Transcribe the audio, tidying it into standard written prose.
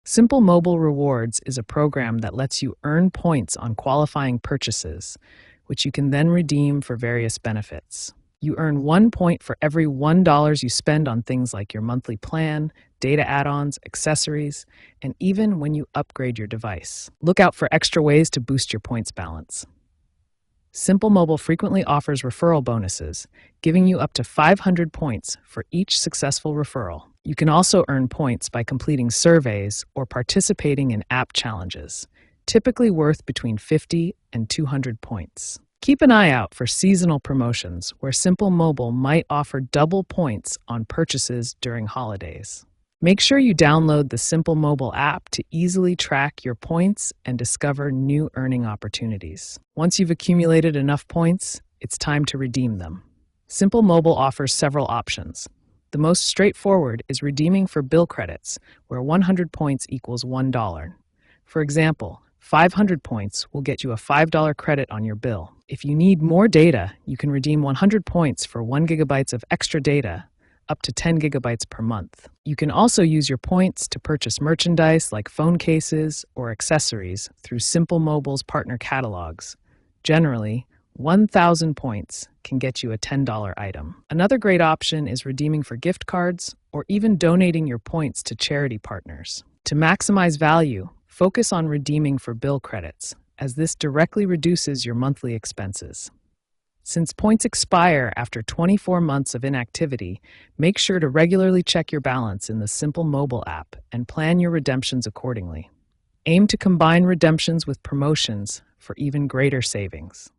Simple Mobile Rewards is a program that lets you earn points on qualifying purchases, which you can then redeem for various benefits. You earn 1 point for every $1 you spend on things like your monthly plan, data add ons, accessories, and even when you upgrade your device. Look out for extra ways to boost your points balance. Simple Mobile frequently offers referral bonuses, giving you up to 500 points for each successful referral. You can also earn points by completing surveys or participating in app challenges, typically worth between 50 and 200 points. Keep an eye out for seasonal promotions where Simple Mobile might offer double points on purchases during holidays. Make sure you download the Simple Mobile app to easily track your points and discover new earning opportunities. Once you've accumulated enough points, it's time to redeem them. Simple Mobile offers several options. The most straightforward is redeeming for bill credits, where 100 points equals $1. For example, 500 points will get you a $5 credit on your bill. If you need more data, you can redeem 100 points for 1 gigabytes of extra data, up to 10 gigabytes per month. You can also use your points to purchase merchandise like phone cases or accessories through Simple Mobile's partner catalogs. Generally, 1,000 points can get you a $10 item. Another great option is redeeming for gift cards or even donating your points to charity partners. To maximize value, focus on redeeming for bill credits, as this directly reduces your monthly expenses. Since points expire after 24 months of inactivity, make sure to regularly check your balance in the Simple Mobile app and plan your redemptions accordingly. Aim to combine redemptions with promotions for even greater savings.